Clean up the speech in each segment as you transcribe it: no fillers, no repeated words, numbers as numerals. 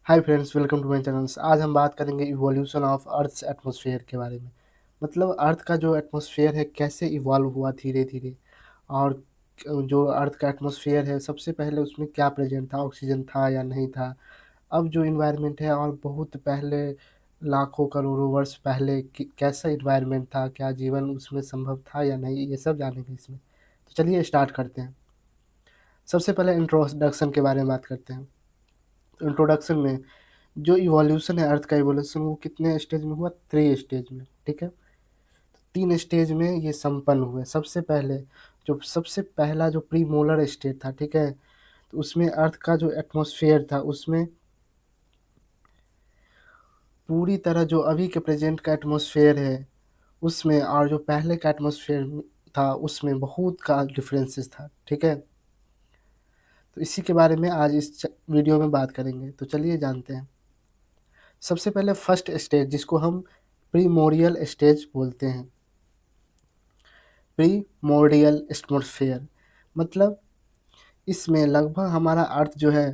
Hi friends, welcome to my channels. आज हम बात करेंगे इवोल्यूशन ऑफ अर्थ्स एटमॉस्फेयर के बारे में। मतलब अर्थ का जो एटमॉस्फेयर है कैसे इवॉल्व हुआ धीरे धीरे, और जो अर्थ का एटमॉस्फेयर है सबसे पहले उसमें क्या प्रेजेंट था, ऑक्सीजन था या नहीं था। अब जो इन्वायरमेंट है और बहुत पहले लाखों करोड़ों वर्ष पहले कैसा इन्वायरमेंट था, क्या जीवन उसमें संभव था या नहीं, ये सब जानेंगे इसमें। तो चलिए स्टार्ट करते हैं। सबसे पहले इंट्रोडक्शन के बारे में बात करते हैं। तो इंट्रोडक्शन में जो इवोल्यूशन है, अर्थ का इवोल्यूशन, वो कितने स्टेज में हुआ? 3 स्टेज में। ठीक है, 3 स्टेज में ये संपन्न हुए। सबसे पहले जो सबसे पहला जो प्री मोलर स्टेज था, ठीक है, तो उसमें अर्थ का जो एटमॉस्फेयर था उसमें पूरी तरह जो अभी के प्रेजेंट का एटमॉस्फेयर है उसमें और जो पहले का एटमॉस्फेयर था उसमें बहुत का डिफरेंसेस था। ठीक है, तो इसी के बारे में आज इस वीडियो में बात करेंगे। तो चलिए जानते हैं। सबसे पहले फर्स्ट स्टेज जिसको हम प्रीमोरियल स्टेज बोलते हैं। प्रीमोर्डियल एटमॉस्फेयर मतलब इसमें लगभग हमारा अर्थ जो है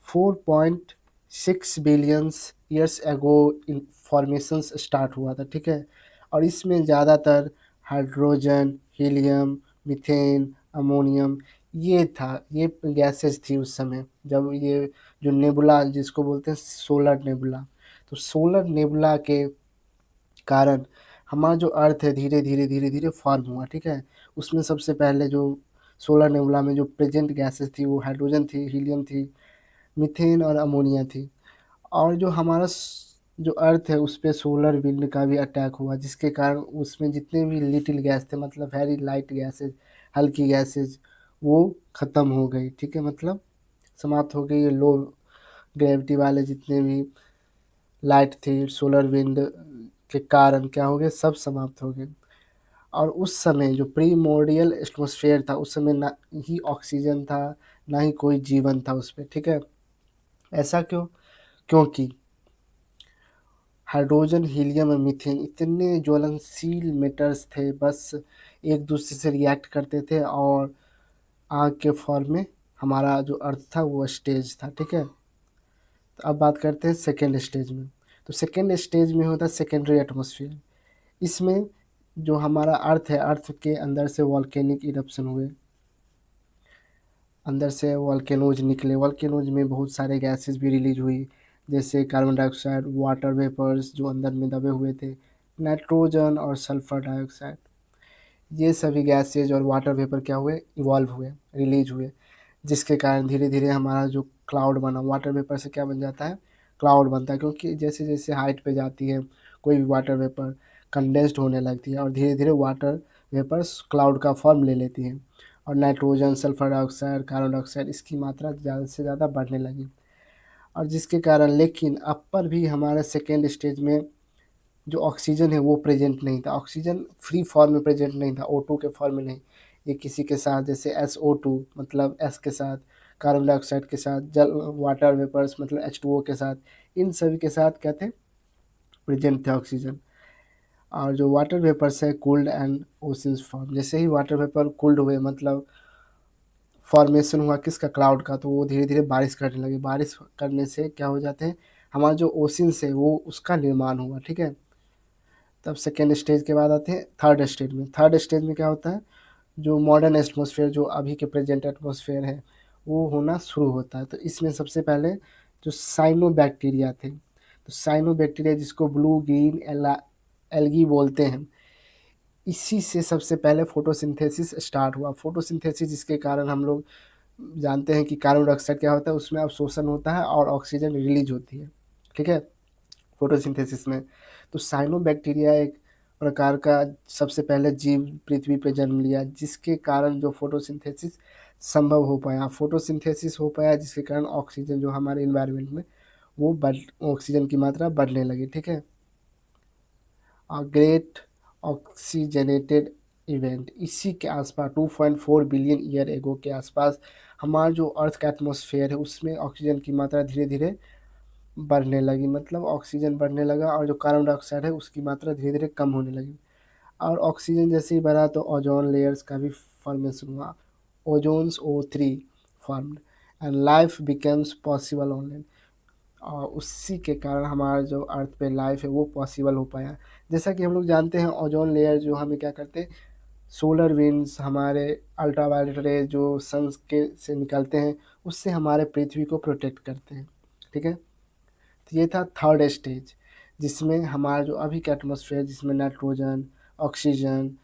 4.6 billions years ago in formation start हुआ था। ठीक है, और इसमें ज़्यादातर हाइड्रोजन, हीलियम, मीथेन, अमोनियम ये था, ये गैसेस थी उस समय जब ये जो नेबुला जिसको बोलते हैं सोलर नेबुला, तो सोलर नेबुला के कारण हमारा जो अर्थ है धीरे धीरे धीरे धीरे फॉर्म हुआ। ठीक है, उसमें सबसे पहले जो सोलर नेबुला में जो प्रेजेंट गैसेस थी वो हाइड्रोजन थी, हीलियम थी, मीथेन और अमोनिया थी। और जो हमारा जो अर्थ है उस पे सोलर विंड का भी अटैक हुआ, जिसके कारण उसमें जितने भी लिटिल गैस थे, मतलब वेरी लाइट गैसेज, हल्की गैसेज, वो ख़त्म हो गई। ठीक है, मतलब समाप्त हो गई। ये लो ग्रेविटी वाले जितने भी लाइट थी सोलर विंड के कारण क्या हो गए, सब समाप्त हो गए। और उस समय जो प्रीमोर्डियल एटमॉस्फेयर था उस समय ना ही ऑक्सीजन था, ना ही कोई जीवन था उस पर। ठीक है, ऐसा क्यों? क्योंकि हाइड्रोजन, हीलियम और मीथेन इतने ज्वलनशील मेटल्स थे, बस एक दूसरे से रिएक्ट करते थे और आग के फॉर्म में हमारा जो अर्थ था वो स्टेज था। ठीक है, तो अब बात करते हैं सेकेंड स्टेज में। तो सेकेंड स्टेज में होता है सेकेंडरी एटमॉस्फेयर। इसमें जो हमारा अर्थ है, अर्थ के अंदर से वॉल्केनिक इरप्शन हुए, अंदर से वॉल्केनोज निकले। वॉल्केनोज में बहुत सारे गैसेस भी रिलीज हुई, जैसे कार्बन डाइऑक्साइड, वाटर वेपर्स जो अंदर में दबे हुए थे, नाइट्रोजन और सल्फर डाइऑक्साइड। ये सभी गैसेज और वाटर वेपर क्या हुए, इवॉल्व हुए, रिलीज हुए, जिसके कारण धीरे धीरे हमारा जो क्लाउड बना, वाटर वेपर से क्या बन जाता है, क्लाउड बनता है। क्योंकि जैसे जैसे हाइट पे जाती है कोई भी वाटर वेपर कंडेंस्ड होने लगती है और धीरे धीरे वाटर वेपर्स क्लाउड का फॉर्म ले लेती हैं, और nitrogen, sulphur dioxide, carbon dioxide इसकी मात्रा ज़्यादा से ज़्यादा बढ़ने लगी। और जिसके कारण लेकिन अपर भी हमारे सेकेंड स्टेज में जो ऑक्सीजन है वो प्रेजेंट नहीं था। ऑक्सीजन फ्री फॉर्म में प्रेजेंट नहीं था, O2 के फॉर्म में नहीं। ये किसी के साथ जैसे SO2 मतलब S के साथ, कार्बन डाइऑक्साइड के साथ, जल वाटर वेपर्स मतलब H2O के साथ, इन सभी के साथ क्या थे, प्रेजेंट थे ऑक्सीजन। और जो वाटर वेपर्स है कूल्ड एंड ओशंस फॉर्म, जैसे ही वाटर वेपर कूल्ड हुए मतलब फॉर्मेशन हुआ किसका, क्लाउड का, तो वो धीरे धीरे बारिश करने लगे। बारिश करने से क्या हो जाते हैं, हमारा जो ओशंस है वो उसका निर्माण हुआ। ठीक है, तब सेकेंड स्टेज के बाद आते हैं थर्ड स्टेज में। थर्ड स्टेज में क्या होता है, जो मॉडर्न एटमॉस्फेयर जो अभी के प्रेजेंट एटमॉस्फेयर है वो होना शुरू होता है। तो इसमें सबसे पहले जो साइनो बैक्टीरिया थे, तो साइनो बैक्टीरिया जिसको ब्लू ग्रीन एल्गी बोलते हैं, इसी से सबसे पहले फोटोसिंथेसिस स्टार्ट हुआ। फोटोसिंथेसिस जिसके कारण हम लोग जानते हैं कि कार्बन डाइऑक्साइड क्या होता है, उसमें अवशोषण होता है और ऑक्सीजन रिलीज होती है। ठीक है, फोटोसिंथेसिस में। तो साइनोबैक्टीरिया एक प्रकार का सबसे पहले जीव पृथ्वी पे जन्म लिया, जिसके कारण जो फोटोसिंथेसिस संभव हो पाया, फोटोसिंथेसिस हो पाया, जिसके कारण ऑक्सीजन जो हमारे इन्वायरमेंट में वो ऑक्सीजन की मात्रा बढ़ने लगी। ठीक है, ग्रेट ऑक्सीजनेटेड इवेंट इसी के आसपास 2.4 बिलियन ईयर एगो के आसपास हमारा जो अर्थ का एटमॉस्फेयर है उसमें ऑक्सीजन की मात्रा धीरे धीरे बढ़ने लगी। मतलब ऑक्सीजन बढ़ने लगा और जो कार्बन डाइऑक्साइड है उसकी मात्रा धीरे धीरे कम होने लगी। और ऑक्सीजन जैसे ही बढ़ा तो ओजोन लेयर्स का भी फॉर्मेशन हुआ, ओजोन्स O3 formed and life becomes possible on land. और उसी के कारण हमारा जो अर्थ पे लाइफ है वो पॉसिबल हो पाया। जैसा कि हम लोग जानते हैं ओजोन लेयर जो हमें क्या करते हैं, सोलर विंड्स हमारे अल्ट्रावायलेट रे जो सन के से निकलते हैं उससे हमारे पृथ्वी को प्रोटेक्ट करते हैं। ठीक है, तो ये था थर्ड स्टेज जिसमें हमारा जो अभी का एटमॉस्फेयर जिसमें nitrogen, oxygen,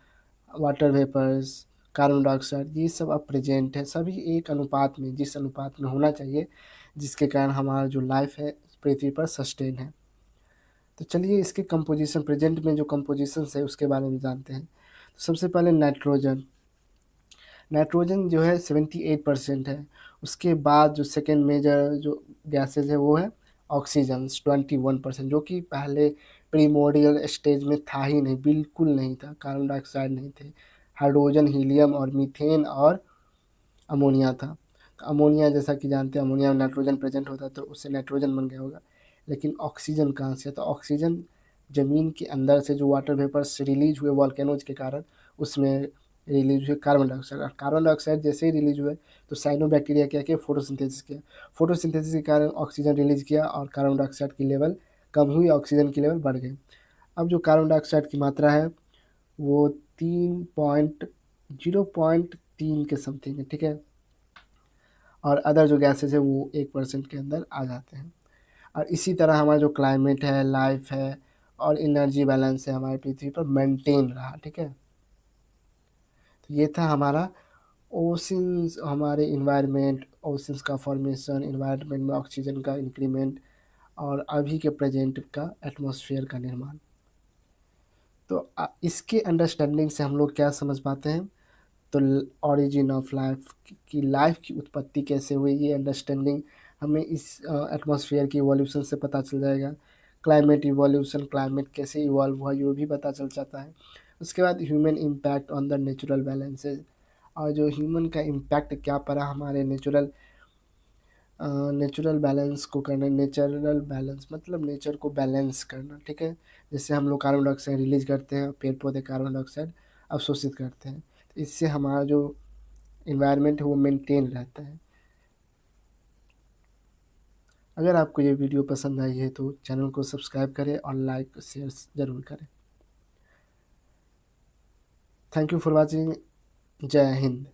water vapours, carbon dioxide ये सब अब प्रेजेंट है, सभी एक अनुपात में, जिस अनुपात में होना चाहिए जिसके कारण हमारा जो लाइफ है पृथ्वी पर सस्टेन है। तो चलिए इसके कंपोजिशन, प्रेजेंट में जो कंपोजिशन है उसके बारे में जानते हैं। तो सबसे पहले नाइट्रोजन, नाइट्रोजन जो है 78% है। उसके बाद जो सेकेंड मेजर जो गैसेज है वो है ऑक्सीजन 21%, जो कि पहले प्रीमोर्डियल स्टेज में था ही नहीं, बिल्कुल नहीं था, कार्बन डाइऑक्साइड नहीं थे, हाइड्रोजन, हीलियम और मीथेन और अमोनिया था। तो अमोनिया जैसा कि जानते हैं अमोनिया में नाइट्रोजन प्रेजेंट होता है तो उससे नाइट्रोजन बन गया होगा। लेकिन ऑक्सीजन कहाँ से? तो ऑक्सीजन ज़मीन के अंदर से जो वाटर वेपर्स रिलीज हुए वॉल्केनोज के कारण उसमें रिलीज हुए कार्बन डाइऑक्साइड, और कार्बन डाइऑक्साइड जैसे ही रिलीज हुए तो साइनोबैक्टीरिया क्या किया, फोटोसिंथेसिस किया, फोटोसिंथेसिस के कारण ऑक्सीजन रिलीज किया और कार्बन डाइऑक्साइड की लेवल कम हुई, ऑक्सीजन की लेवल बढ़ गई। अब जो कार्बन डाइऑक्साइड की मात्रा है वो 0.3 के समथिंग है। ठीक है, और अदर जो गैसेज है वो 1% के अंदर आ जाते हैं। और इसी तरह हमारा जो क्लाइमेट है, लाइफ है और एनर्जी बैलेंस है हमारी पृथ्वी पर मेंटेन रहा। ठीक है, तो ये था हमारा ओशंस, हमारे इन्वायरमेंट, ओशंस का फॉर्मेशन, इन्वायरमेंट में ऑक्सीजन का इंक्रीमेंट और अभी के प्रेजेंट का एटमॉस्फेयर का निर्माण। तो इसके अंडरस्टैंडिंग से हम लोग क्या समझ पाते हैं, तो ऑरिजिन ऑफ लाइफ की लाइफ की उत्पत्ति कैसे हुई ये अंडरस्टैंडिंग हमें इस एटमॉस्फेयर की इवोल्यूशन से पता चल जाएगा। क्लाइमेट इवोल्यूशन, क्लाइमेट कैसे इवॉल्व हुआ ये भी पता चल जाता है। उसके बाद human impact on the natural balances, और जो ह्यूमन का इम्पैक्ट क्या पड़ा हमारे नेचुरल बैलेंस को करना। नेचुरल बैलेंस मतलब नेचर को बैलेंस करना। ठीक है, जैसे हम लोग कार्बन डाइऑक्साइड रिलीज करते हैं, पेड़ पौधे कार्बन डाइऑक्साइड अवशोषित करते हैं, तो इससे हमारा जो इन्वायरमेंट है वो मेंटेन रहता है। अगर आपको ये वीडियो पसंद आई है तो चैनल को सब्सक्राइब करें और लाइक शेयर ज़रूर करें। Thank you for watching. जय हिंद।